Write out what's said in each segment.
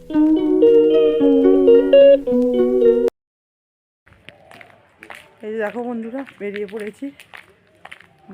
এই যে দেখো বন্ধুরা, বেরিয়ে পড়েছি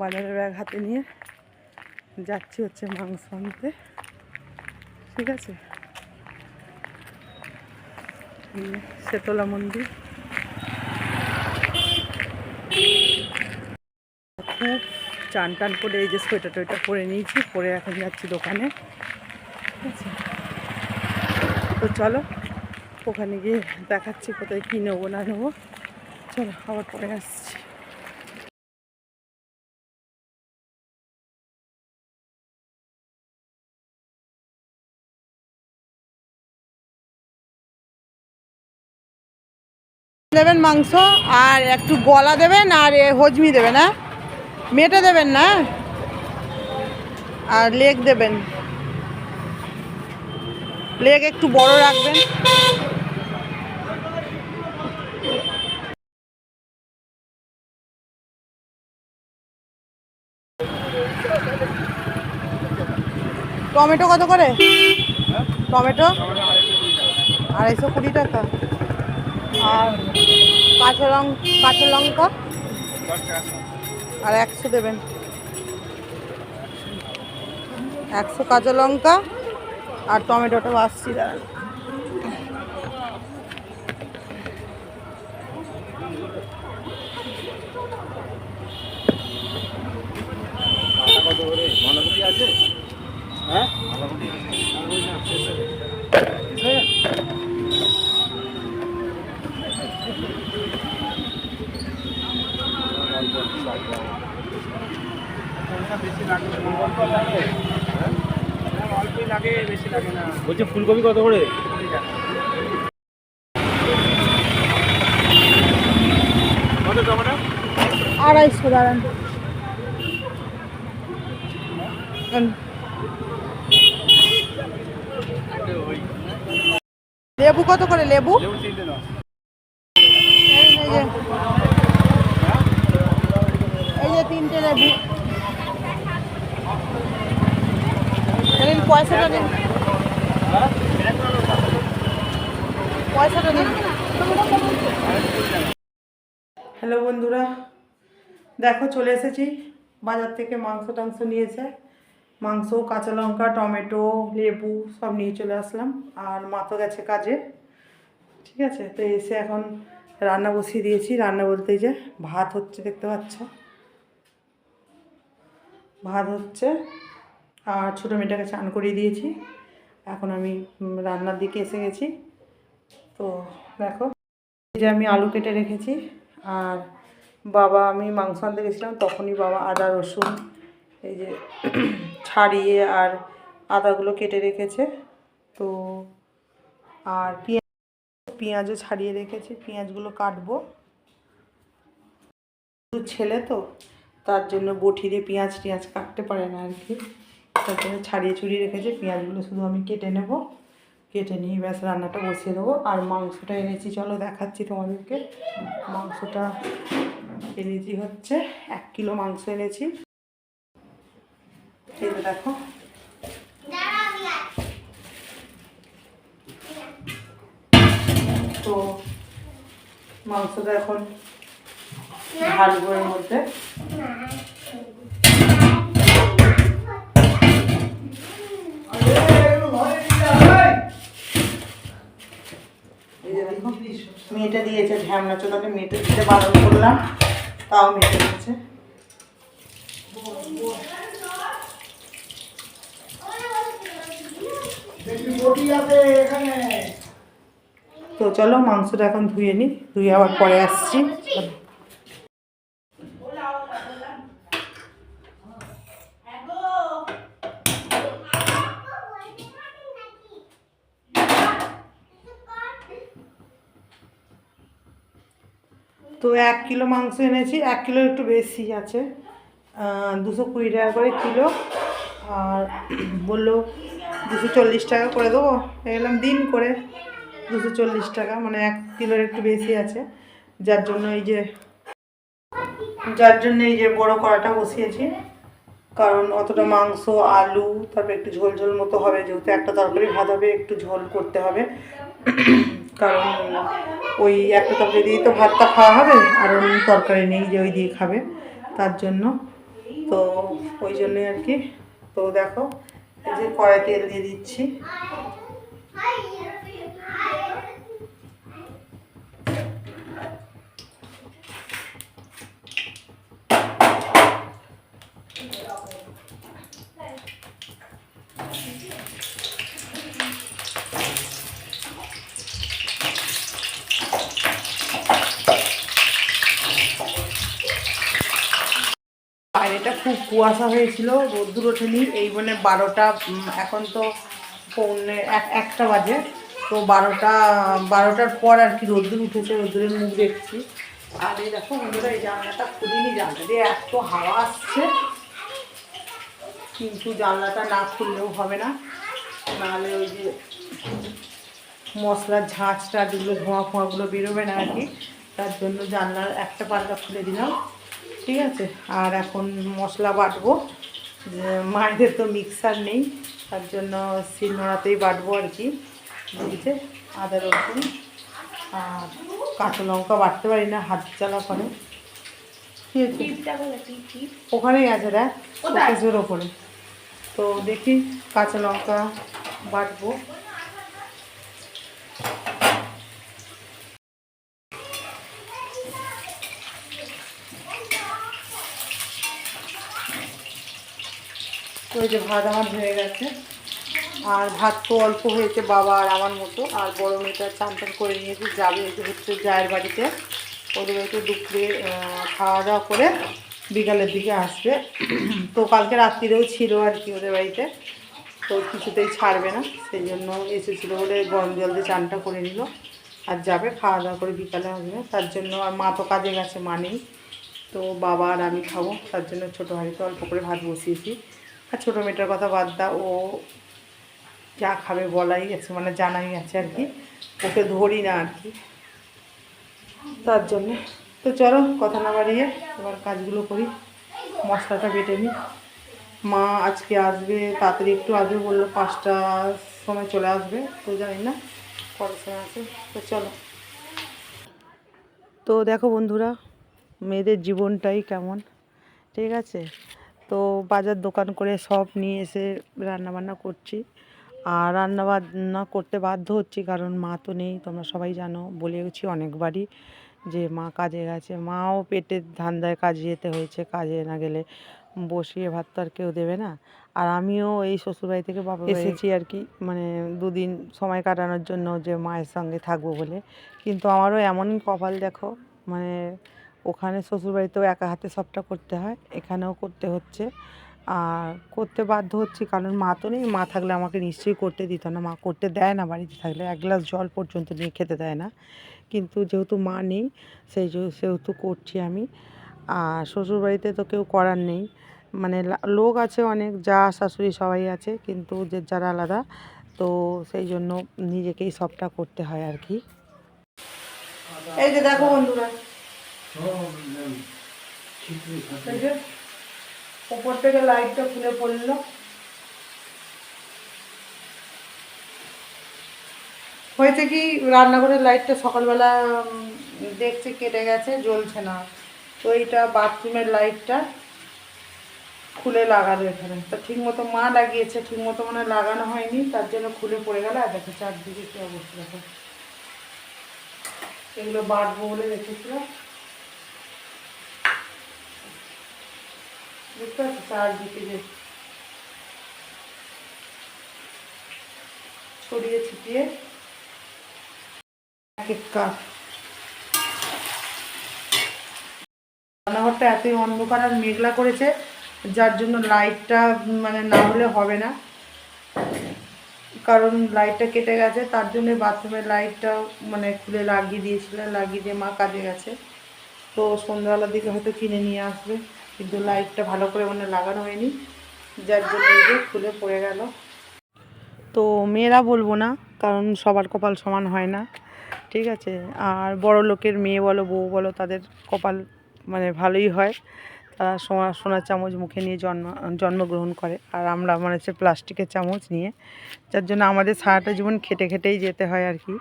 বাজারের ব্যাগ হাতে নিয়ে, যাচ্ছি হচ্ছে মাংস আনতে। ঠিক আছে, শেতলা মন্দির। খুব চান টান করে এই যে সোয়েটার টোয়েটার পরে নিয়েছি, পরে এখন যাচ্ছি দোকানে। ঠিক আছে, তো চলো ওখানে গিয়ে দেখাচ্ছি কোথায় কী নেবো না নেবো। চলো আবার পরে আসছি। 11 মাংস আর একটু গলা দেবেন আর হজমি দেবেন, হ্যাঁ মেটে দেবেন না, আর লেগ দেবেন, লেগ একটু বড় রাখবেন। টমেটো কত করে? টমেটো 220 টাকা। আর কাঁচা লঙ্কা আর 100 দেবেন, 100 কাঁচা লঙ্কা আর টমেটোটা 80 টাকা। বলছে ফুলকপি কত করে? 250 দাঁড়ান। লেবু কত করে? লেবু এই যে 3টে লেবু। পয়সাটা নিন, পয়সাটা নিন। হ্যালো বন্ধুরা, দেখো চলে এসেছি বাজার থেকে। মাংস টাংস নিয়েছে, মাংস, কাঁচা লঙ্কা, টমেটো, লেবু সব নিয়ে চলে আসলাম। আর মা তো গেছে কাজে। ঠিক আছে, তো এসে এখন রান্না বসিয়ে দিয়েছি। রান্না বলতে যে ভাত হচ্ছে, দেখতে পাচ্ছ ভাত হচ্ছে। আর ছোটো মেয়েটাকে চান করিয়ে দিয়েছি। এখন আমি রান্নার দিকে এসে গেছি। তো দেখো এই যে আমি আলু কেটে রেখেছি। আর বাবা, আমি মাংস আনতে গেছিলাম তখনই বাবা আদা রসুন এই যে ছাড়িয়ে আর আদাগুলো কেটে রেখেছে। তো আর পেঁয়াজও ছাড়িয়ে রেখেছি, পেঁয়াজগুলো কাটবো। ছেলে তো তার জন্য বটি দিয়ে পেঁয়াজ কাটতে পারে না আর কি, তার জন্য ছাড়িয়ে ছুড়িয়ে রেখেছে। পেঁয়াজগুলো শুধু আমি কেটে নেব, কেটে নিয়ে ব্যাস রান্নাটা বসিয়ে দেবো। আর মাংসটা এনেছি, চলো দেখাচ্ছি তোমাদেরকে। মাংসটা এনেছি হচ্ছে 1 কিলো মাংস এনেছি। এই যে দেখো, তো মাংসটা এখন ঢালবো এর মধ্যে। মেয়েটা দিয়েছে ঢ্যামনা চোদাকে, মেয়েটা দিতে বারণ করলাম, তাও মেয়েটা দিয়েছে। তো চলো মাংসটা এখন ধুয়ে নিই, ধুয়ে আবার পরে আসছি। তো 1 কিলো মাংস এনেছি, 1 কিলো একটু বেশি আছে, 220 টাকা করে কিলো। আর বললো 240 টাকা করে দেবো, এলাম দিন করে 240 টাকা, মানে 1 কিলোর একটু বেশি আছে। যার জন্য এই যে বড় কড়াটা বসিয়েছি। কারণ অতটা মাংস আলু তারপরে একটু ঝোল ঝোল মতো হবে, যেহেতু একটা তরকারি ভাত হবে একটু ঝোল করতে হবে। কারণ ওই একটা তরকারি দিয়েই তো ভাতটা খাওয়া হবে, আর অন্য তরকারি নেই যে ওই দিয়ে খাবে, তার জন্য। তো ওই জন্যই আর কি। তো দেখো এই যে কড়াই তেল দিয়ে দিচ্ছি। বাইরেটা খুব কুয়াশা হয়েছিল, রোদ্দুর ওঠেনি, এই মানে 12টা, এখন তো পৌনে একটা বাজে। তো 12টার পর আর কি রোদ্দুর উঠেছে, রোদ্দুরের মুখ দেখছি। আর এই দেখো বন্ধুরা, এই জানলাটা খুলিনি, জানলা দিয়ে এত হাওয়া আসছে, কিন্তু জানলাটা না খুললেও হবে না, নাহলে ওই যে মশলার ঝাঁঝটা যেগুলো ধোঁয়া ফোঁয়াগুলো বেরোবে না আর কি, তার জন্য জানলার একটা পাল্টা খুলে দিলাম। ঠিক আছে, আর এখন মশলা বাটবো। মায়েদের তো মিক্সার নেই, তার জন্য শিলনোড়াতেই বাটবো আর কি। বুঝছে, আদা রসুন আর কাঁচা লঙ্কা বাটতে পারি না, হাত জ্বালা করে। ঠিক আছে, ওখানেই আছে দেখ, শোকেসের ওপরে। তো দেখি কাঁচা লঙ্কা বাটবো। ওই যে ভাত আমার হয়ে গেছে, আর ভাত তো অল্প হয়েছে, বাবা আর আমার মতো। আর বড় মেয়েটা চান টান করে নিয়েছে, যাবে হচ্ছে জায়ের বাড়িতে, ওদের বাড়িতে দুপুরে খাওয়া দাওয়া করে বিকালের দিকে আসবে। তো কালকে রাত্রিরেও ছিল আর কি ওদের বাড়িতে, তো কিছুতেই ছাড়বে না, সেই জন্য এসেছিলো বলে গরম জল দিয়ে চানটা করে নিল, আর যাবে খাওয়া দাওয়া করে বিকালে আসবে। তার জন্য, আর মা তো কাজে গেছে, মা নেই, তো বাবা আর আমি খাবো, তার জন্য ছোটো হাঁড়িতে অল্প করে ভাত বসিয়েছি। আর ছোটো মেয়েটার কথা বাদ দাও, ও যা খাবে বলাই গেছে, মানে জানাই গেছে আর কি, ওকে ধরি না আর কি, তার জন্যে। তো চলো কথা না বাড়িয়ে এবার কাজগুলো করি, মশলাটা বেটে নিই। মা আজকে আসবে, তাড়াতাড়ি একটু আসবে বললো, 5টার সময় চলে আসবে, তো জানি না কটার সময় আসবে। তো চলো। তো দেখো বন্ধুরা, মেয়েদের জীবনটাই কেমন, ঠিক আছে। তো বাজার দোকান করে সব নিয়ে এসে রান্নাবান্না করছি, আর রান্নাবান্না করতে বাধ্য হচ্ছি, কারণ মা তো নেই, তোমরা সবাই জানো, বলেওছি অনেকবারই যে মা কাজে গেছে। মাও পেটের ধান্দায় কাজে যেতে হয়েছে, কাজে না গেলে বসিয়ে ভাত তো আর কেউ দেবে না। আর আমিও এই শ্বশুরবাড়ি থেকে বাবা এসেছি আর কি, মানে 2 দিন সময় কাটানোর জন্য, যে মায়ের সঙ্গে থাকবো বলে। কিন্তু আমারও এমনই কপাল দেখো, মানে ওখানে শ্বশুরবাড়িতেও একা হাতে সবটা করতে হয়, এখানেও করতে হচ্ছে, আর করতে বাধ্য হচ্ছি, কারণ মা তো নেই। মা থাকলে আমাকে নিশ্চয়ই করতে দিত না, মা করতে দেয় না, বাড়িতে থাকলে 1 গ্লাস জল পর্যন্ত নিয়ে খেতে দেয় না। কিন্তু যেহেতু মা নেই, সেহেতু করছি আমি। আর শ্বশুরবাড়িতে তো কেউ করার নেই, মানে লোক আছে অনেক, যা শাশুড়ি সবাই আছে, কিন্তু যে যারা আলাদা, তো সেই জন্য নিজেকেই সবটা করতে হয় আর কি। এই যে দেখো বন্ধুরা, এই যে উপর থেকে লাইটটা খুলে পড়লো। হয়েছে কি, রান্নাঘরের লাইটটা সকালবেলা দেখছে কেটে গেছে, জ্বলছে না। তো এইটা বাথরুমের লাইটটা খুলে লাগালো এখানে, তো ঠিক মতো মা লাগিয়েছে, ঠিক মতো মানে লাগানো হয়নি, তার জন্য খুলে পড়ে গেল। আর দেখো চারদিকে কী অবস্থা, দেখো এগুলো বাঁটবো বলে রেখেছিলাম, বুঝতে পারছি, চারদিকে যে ছড়িয়ে ছিটিয়ে এক এক কাপ। রান্নাঘরটা এতই অন্ধকার আর মেঘলা করেছে, যার জন্য লাইটটা মানে না হলে হবে না, কারণ লাইটটা কেটে গেছে, তার জন্য বাথরুমের লাইটটা মানে খুলে লাগিয়ে দিয়েছিলাম, লাগিয়ে দিয়ে মা কাজে গেছে। তো সন্ধ্যাবেলার দিকে হয়তো কিনে নিয়ে আসবে, কিন্তু লাইটটা ভালো করে মানে লাগানো হয়নি, যার জন্য এই যে খুলে পড়ে গেল। তো মেয়েরা বলবো না, কারণ সবার কপাল সমান হয় না, ঠিক আছে। আর বড় লোকের মেয়ে বলো বউ বলো, তাদের কপাল মানে ভালোই হয়, তারা সোনার চামচ মুখে নিয়ে জন্মগ্রহণ করে, আর আমরা মনে হচ্ছে প্লাস্টিকের চামচ নিয়ে, যার জন্য আমাদের সারাটা জীবন খেটে খেটেই যেতে হয় আর কি।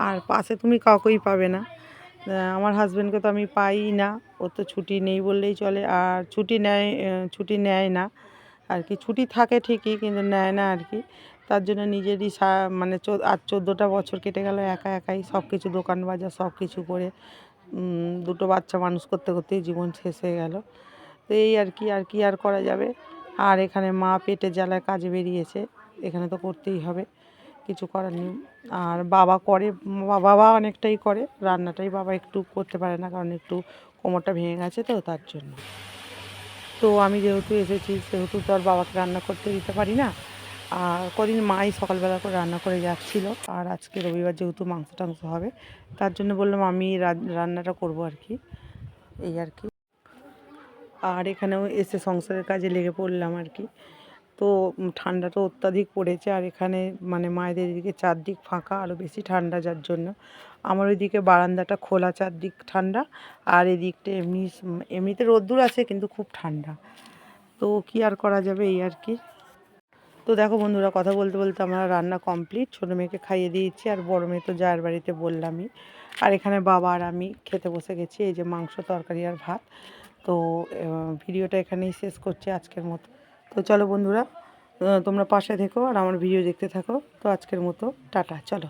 আর পাশে তুমি কাউকেই পাবে না। আমার হাজব্যান্ডকে তো আমি পাই না, ও তো ছুটি নেই বললেই চলে, আর ছুটি নেয় না আর কি। ছুটি থাকে ঠিকই কিন্তু নেয় না আর কি। তার জন্য নিজেরই মানে 14টা বছর কেটে গেল একা একাই সব কিছু, দোকান বাজার সব কিছু করে, দুটো বাচ্চা মানুষ করতে করতেই জীবন শেষ হয়ে গেল। তো এই আর কি আর করা যাবে। আর এখানে মা পেটে জ্বালায় কাজে বেরিয়েছে, এখানে তো করতেই হবে, কিছু করার নেই। আর বাবা করে, বাবা অনেকটাই করে, রান্নাটাই বাবা একটু করতে পারে না, কারণ একটু কোমরটা ভেঙে গেছে তো তার জন্য। তো আমি যেহেতু এসেছি সেহেতু তো আর বাবাকে রান্না করতে দিতে পারি না। আর কদিন মাই সকালবেলা করে রান্না করে যাচ্ছিলো, আর আজকে রবিবার যেহেতু মাংস টাংস হবে, তার জন্য বললাম আমি রান্নাটা করব আর কি, এই আর কি। আর এখানেও এসে সংসারের কাজে লেগে পড়লাম আর কি। তো ঠান্ডা তো অত্যাধিক পড়েছে, আর এখানে মানে মায়েদের এদিকে চারদিক ফাঁকা, আরও বেশি ঠান্ডা, যার জন্য আমার ওইদিকে বারান্দাটা খোলা, চারদিক ঠান্ডা, আর এদিকটা এমনিতে রোদ্দুর আছে কিন্তু খুব ঠান্ডা। তো কি আর করা যাবে, এই আর কি। তো দেখো বন্ধুরা, কথা বলতে বলতে আমার রান্না কমপ্লিট, ছোটো মেয়েকে খাইয়ে দিয়েছি, আর বড় মেয়ে তো জায়ের বাড়িতে বললামই। আর এখানে বাবা আর আমি খেতে বসে গেছি, এই যে মাংস, তরকারি আর ভাত। তো ভিডিওটা এখানেই শেষ করছি আজকের মতো। তো চলো বন্ধুরা, তোমরা পাশে থেকো আর আমার ভিডিও দেখতে থাকো। তো আজকের মতো টাটা, চলো।